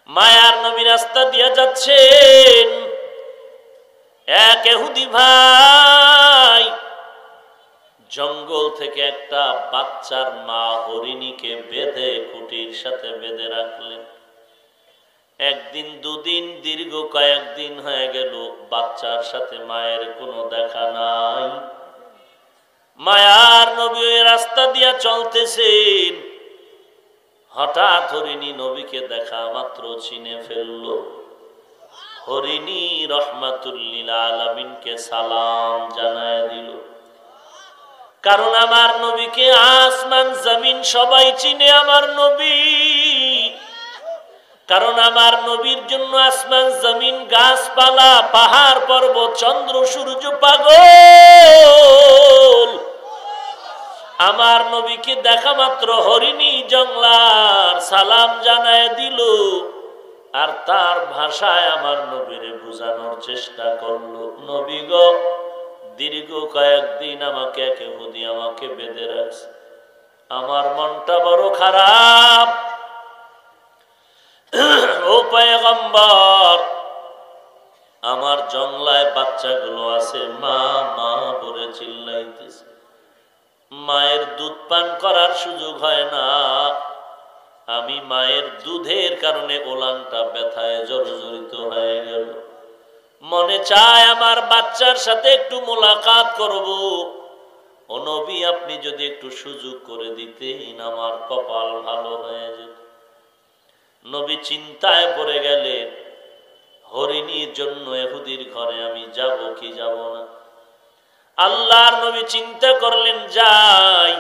মায়ার নবী রাস্তা দিয়ে যাচ্ছেন, এক ইহুদি ভাই জঙ্গল থেকে একটা বাচ্চার মা হরিণীকে বেঁধে খুঁটির সাথে বেঁধে রাখলেন। একদিন দুদিন দীর্ঘ কয়েকদিন হয়ে গেল, বাচ্চার সাথে মায়ের কোনো দেখা নাই। মায়ার নবী ওই রাস্তা দিয়া চলতেছেন, হঠাৎ হরিণী নবীকে দেখা মাত্র চিনে ফেলল। হরিণী রহমাতুল্লিল আলামিনকে সালাম জানায় দিল, কারণ আমার নবীকে আসমান জমিন সবাই চিনে। আমার নবী, কারণ আমার নবীর জন্য আসমান জমিন গাছপালা পাহাড় পর্বত চন্দ্র সূর্য পাগল। আমার নবীকে দেখা মাত্র হরিণী জংলার সালাম জানায় দিল, আর তার ভাষায় আমার নবীরে বোঝানোর চেষ্টা করলো, নবী গো, দীর্ঘ কয়েকদিন আমাকে এক ইহুদি আমাকে বেঁধে রাখছে, আমার মনটা বড় খারাপ। ও পয়গম্বর, আমার জংলায় বাচ্চাগুলো আছে, মা মা বলে চিল্লাইতেছে, মায়ের দুধ পান করার সুযোগ হয় না। আমি মায়ের দুধের কারণে ওলানটা ব্যথায় জর্জরিত হয়ে গেল। মনে চায় আমার বাচ্চার সাথে একটু মোলাকাত করব। ও নবী, আপনি যদি একটু সুযোগ করে দিতেন আমার কপাল ভালো হয়ে যেত। নবী চিন্তায় পড়ে গেলেন, হরিণীর জন্য ইহুদির ঘরে আমি যাব কি যাব না। আল্লাহর নবী চিন্তা করলেন, যাই,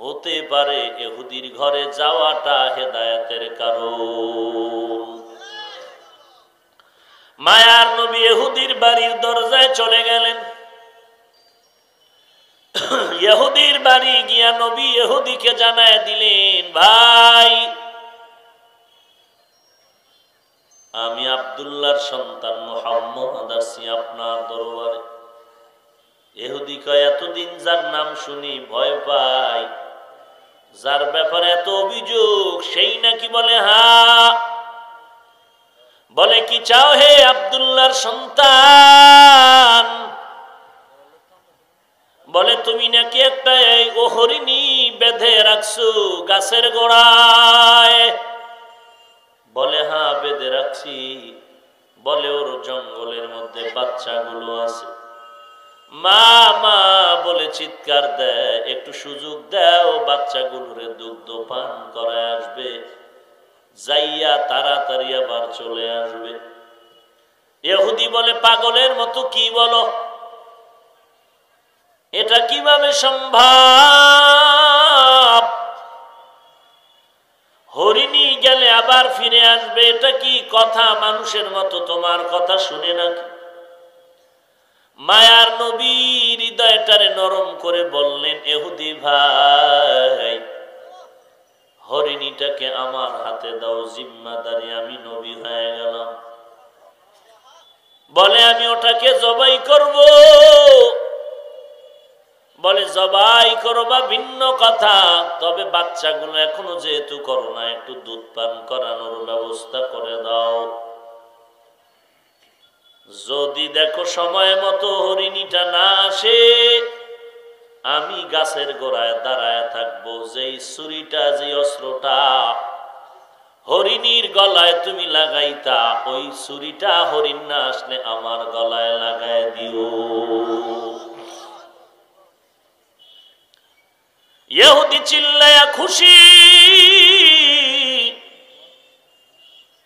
হতে পারে ইহুদির ঘরে যাওয়াটা হেদায়েতের কারণ। মায়ার নবী ইহুদির বাড়ির দরজায় চলে গেলেন। ইহুদির বাড়ি গিয়া নবী ইহুদিকে জানায় দিলেন, ভাই, আমি আব্দুল্লাহর সন্তান মুহাম্মদ আসছি আপনার দরবারে। ইহুদি কয়, এতদিন যার নাম শুনি ভয় পাই, যার ব্যাপারে এত অভিযোগ, সেই নাকি? বলে হ্যাঁ। বলে কি চাও হে আব্দুল্লাহর সন্তান? বলে তুমি নাকি একটা হরিণী বেঁধে রাখছো গাছের গোড়ায়। বলে হ্যাঁ, বেঁধে রাখছি। বলে ওর জঙ্গলের মধ্যে বাচ্চাগুলো আছে, মা মা বলে চিৎকার দেয়, একটু সুযোগ দাও, বাচ্চাগুলোরে দুগ্ধ পান করায় আসবে, যাইয়া তাড়াতাড়ি আবার চলে আসবে। ইহুদি বলে, পাগলের মতো কি বলো, এটা কিভাবে সম্ভব? হরিণী গেলে আবার ফিরে আসবে, এটা কি কথা? মানুষের মতো তোমার কথা শুনে নাকি? মায়ার নবী হৃদয়টারে নরম করে বললেন, ইহুদি ভাই, হরিণীটাকে আমার হাতে দাও, জিম্মাদারি, আমি নবী হয়ে গেলাম। বলে আমি ওটাকে জবাই করব। বলে জবাই করবা ভিন্ন কথা, তবে বাচ্চাগুলো এখনো যেহেতু করো না, একটু দুধ পান করানোর ব্যবস্থা করে দাও। যদি দেখো সময় মতো হরিণীটা না আসে, আমি গাছের গোড়ায় দাঁড়ায় থাকবো, যেই ছুরিটা, যে অস্ত্রটা হরিণীর গলায় তুমি লাগাইতা, ওই ছুরিটা হরিণ না আসলে আমার গলায় লাগায় দিও। ইহুদি চিল্লায়া খুশি।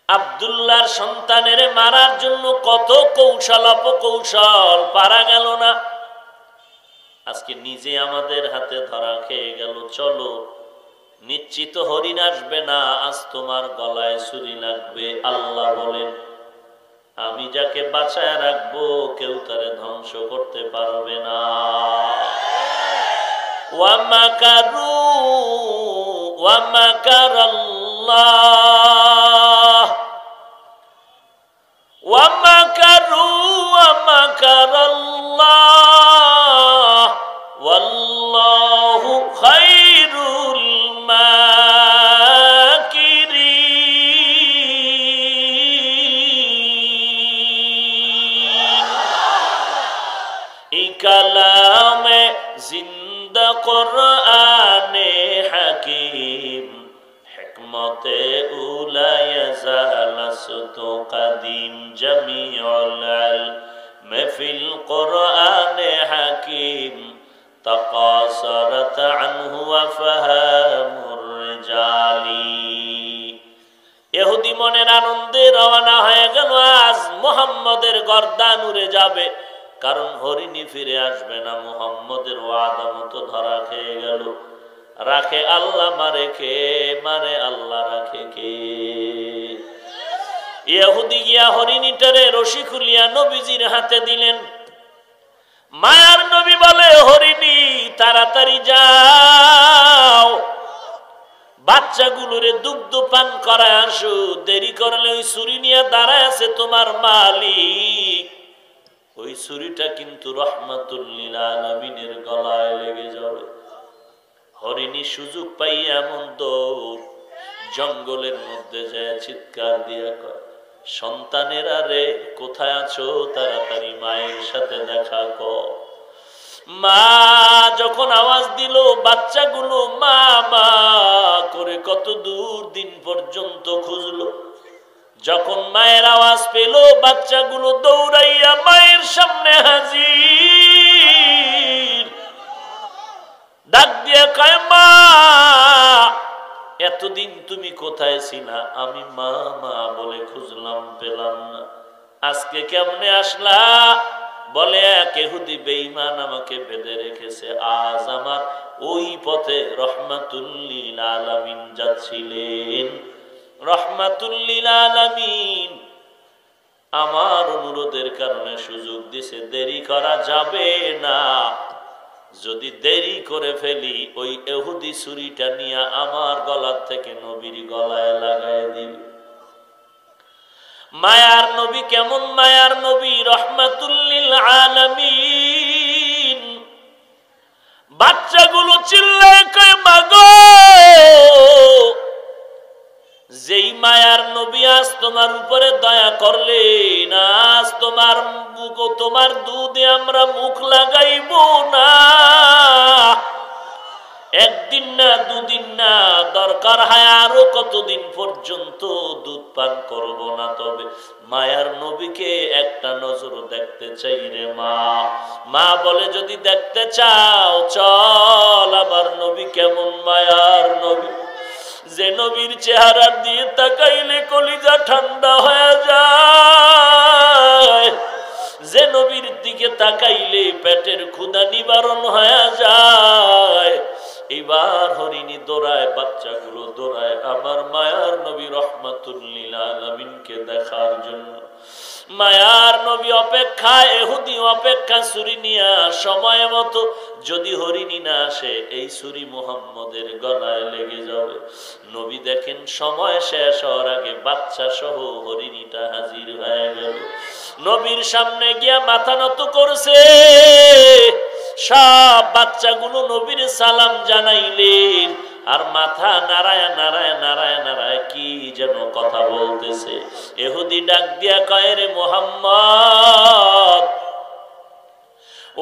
আব্দুল্লাহর সন্তানের মারার জন্য কত কৌশল অপকৌশল, পারা গেল না। আজকে নিজে আমাদের হাতে ধরা খেয়ে গেল। চলো, নিশ্চিত হরিণ আসবে না, আজ তোমার গলায় ছুরি লাগবে। আল্লাহ বলেন, আমি যাকে বাঁচায় রাখবো কেউ তারে ধ্বংস করতে পারবে না। ওয়ামাকারু ওয়ামাকারাল্লাহ ওয়ামাকারু ওয়ামাকারাল্লাহ ওয়াল্লাহু খায়রুল মাকিরিন। কোরআনে হাকিম হিকমতে উলা ইয়াজালাসতু কাদিম জামিউল ইলম ফিল কোরআনে হাকিম তাকাসারাত আনহু ওয়া ফাহামুর রিজালি। ইহুদি মনের আনন্দে রওনা হয়ে গেল, আজ মুহাম্মদের গর্দান উড়ে যাবে, কারণ হরিণী ফিরে আসবে না। মুহাম্মদের ওয়াদা মতো ধরা খেয়ে গেল। রাখে আল্লাহ, মারে কে? মারে আল্লাহ, রাখে কে? ইহুদি গিয়া হরিণীটারে রশি খুলিয়া নবীজির হাতে দিলেন। মায়ার নবী বলে, হরিণী তাড়াতাড়ি যাও, বাচ্চাগুলোরে দুগ্ধ পান করায় আসো, দেরি করলে ওই ছুরি নিয়ে দাঁড়ায় আছে তোমার মালিক, ওই ছুরিটা কিন্তু রাহমাতুল লিল আলামিনের গলায় লেগে যাবে। হরিণী সুযোগ পাই এমন দৌড়, জঙ্গলের মধ্যে যায় চিৎকার দিয়া কয়, সন্তানেরা রে কোথায় আছো? তাড়াতাড়ি মায়ের সাথে দেখা কর। মা যখন আওয়াজ দিল, বাচ্চাগুলো মা মা করে কত দূর দিন পর্যন্ত খুঁজলো। যখন মায়ের আওয়াজ পেল, বাচ্চাগুলো দৌড়াইয়া মায়ের সামনে হাজির। ডাক দিয়ে কয়, মা এতদিন তুমি কোথায় ছিলা? আমি মা মা বলে খুঁজলাম, পেলাম না। আজকে কেমনে আসলা? বলে, এক ইহুদি বেঈমান আমাকে বেঁধে রেখেছে। আজ আমার ওই পথে রাহমাতুল লিল আলামিন যাচ্ছিলেন। রাহমাতুল লিল আলামিন আমার অনুরোধের কারণে সুযোগ দিছে, দেরি করা যাবে না। যদি দেরি করে ফেলি, ওই ইহুদি ছুরিটা নিয়ে আমার গলার থেকে নবীর গলায় লাগায় দিবে। মায়ার নবী কেমন মায়ার নবী, রাহমাতুল লিল আলামিন। বাচ্চাগুলো চিল্লায় কয়, মাগো, যেই মায়ার নবী আজ তোমার উপরে দয়া করলেন, আজ তোমার দুধে আমরা মুখ লাগাইব না। একদিন না, দুদিন না, দরকার হয় আরো কতদিন পর্যন্ত দুধ পান করব না, তবে মায়ার নবীকে একটা নজর দেখতে চাই রে মা। মা বলে, যদি দেখতে চাও চল, আমার নবী কেমন মায়ার নবী, যে নবীর চেহারা দিয়ে তাকাইলে কলিজা ঠান্ডা হয়ে যায়, যে নবীর দিকে তাকাইলে পেটের ক্ষুধা নিবারণ হয়ে যায়। এবার হরিণী দৌড়ায়, বাচ্চাগুলো দৌড়ায় আমার মায়ার নবী রাহমাতুল লিল আলামিনকে দেখার জন্য। মায়ার নবী অপেক্ষায়, ইহুদি অপেক্ষা, ছুরি নিয়ে সময় মতো যদি হরিণী না আসে, এই ছুরি মুহাম্মদের গলায় লেগে যাবে। নবী দেখেন সময় শেষ হওয়ার আগে বাচ্চা সহ হরিণীটা হাজির হয়ে গেল। নবীর সামনে গিয়া মাথা নত করছে। সব বাচ্চাগুলো নবীর সালাম জানাইলেন, আর মাথা নারায় নারায় নারায় নারায় কি যেন কথা বলতেছে। ইহুদি ডাক দিয়া কয়, রে মুহাম্মদ,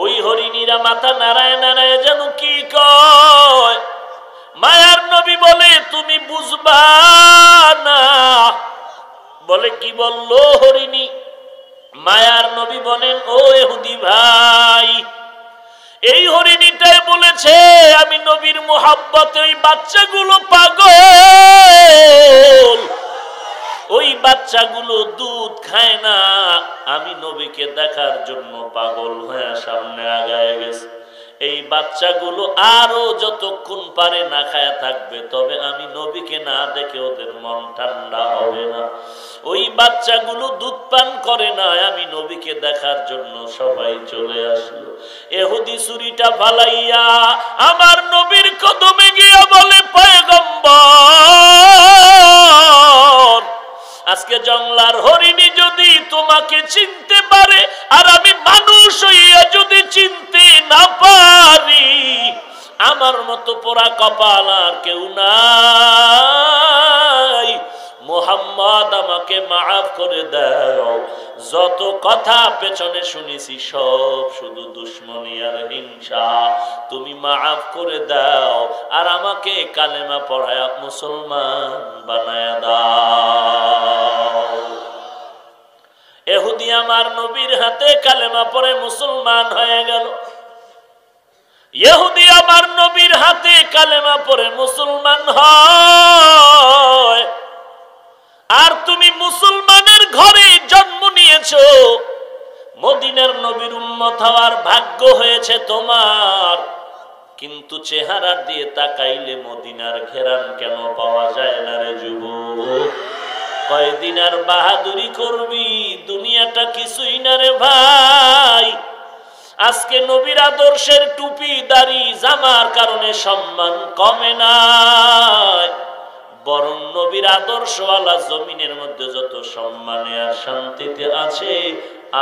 ওই হরিণীরা মাথা নারায় নারায় যেন কি কয়। মায়ার নবী বলে, তুমি বুঝবা না। বলে, কি বললো হরিণী? মায়ার নবী বলেন, ও ইহুদি ভাই, এই হরিণীটাই বলেছে আমি নবীর মুহাব্বতে ওই বাচ্চাগুলো পাগল, ওই বাচ্চাগুলো দুধ খায় না, আমি নবীকে দেখার জন্য পাগল হয়ে সামনে আগায় গেছে। এই বাচ্চাগুলো আরো যতক্ষণ পারে না খায়া থাকবে, তবে আমি নবীকে না দেখে ওদের মন ঠান্ডা হবে না। ওই বাচ্চাগুলো দুধ পান করে না, আমি নবীকে দেখার জন্য সবাই চলে আসলো। ইহুদি ছুরিটা ফালাইয়া আমার নবীর কদমে গিয়া বলে, পয়গম্বর, আজকে জংলার হরিণী যদি তোমাকে চিনতে পারে, আর আমি মানুষ হইয়া যদি চিনতে না পারি, আমার মতো পোড়া কপাল আর কেউ নাই। মুহাম্মদ আমাকে মাফ করে দাও, যত কথা পেছনে শুনেছি সব শুধু দুশ্মনী আর হিংসা, তুমি মাফ করে দাও আর আমাকে কালেমা পড়ায়া মুসলমান বানায়া দাও। ইহুদি আমার নবীর হাতে কালেমা পড়ে মুসলমান হয়ে গেল। ইহুদি আমার নবীর হাতে কালেমা পড়ে মুসলমান হয়, আর তুমি মুসলমানের ঘরে জন্ম নিয়েছো, মদিনার নবীর উম্মত হওয়ার ভাগ্য হয়েছে তোমার, কিন্তু চেহারা দিয়ে তাকাইলে মদিনার ঘেরান কেন পাওয়া যায় না রে যুবক? কয়দিন আর বাহাদুরি করবি, দুনিয়াটা কিছুই না রে ভাই। আজকে নবীর আদর্শের টুপি দাড়ি জামার কারণে সম্মান কমে নাই, বরং নবীর আদর্শওয়ালা জমিনের মধ্যে যত সম্মানে আর শান্তিতে আছে,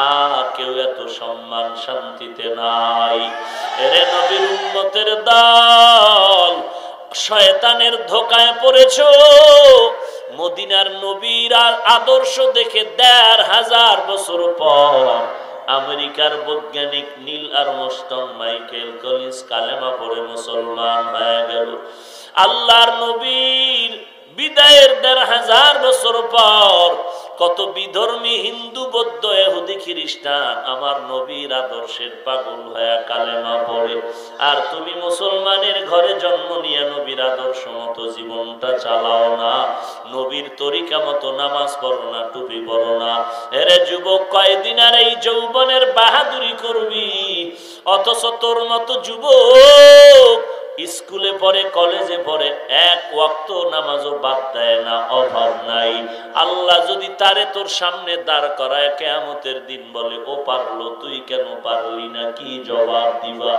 আর কেউ এত সম্মান শান্তিতে নাই। এরে নবীর উম্মতের দল, শয়তানের ধোকায় পড়েছো। মদিনার নবীর আদর্শ দেখে ১৫০০ বছর পর আমেরিকার বৈজ্ঞানিক নীল আর্মস্ট্রং মাইকেল কলিন্স কালেমা পড়ে মুসলমান হয়ে গেল। আল্লাহর নবীর বিদায়ের ১৫০০ বছর পর কত বিধর্মী হিন্দু বৌদ্ধ ইহুদি খ্রিস্টান আমার নবীর আদর্শের পাগল হয়ে কালেমা পড়ে, আর তুমি মুসলমানের ঘরে জন্ম নিয়ে নবীর আদর্শ মতো জীবনটা চালাও না, নবীর তরিকা মতো নামাজ পড়ো না, টুপি পড়ো না। এরে যুবক, কয়দিন আর এই যৌবনের বাহাদুরি করবি? অথচ তোর মতো যুবক স্কুলে পড়ে, কলেজে পড়ে, এক ওয়াক্ত নামাজও বাদ দেয় না, অভাব নাই। আল্লাহ যদি তারে তোর সামনে দাঁড় করায় কিয়ামতের দিন বলে ও পারলো, তুই কেন পারলি না, কি জবাব দিবা?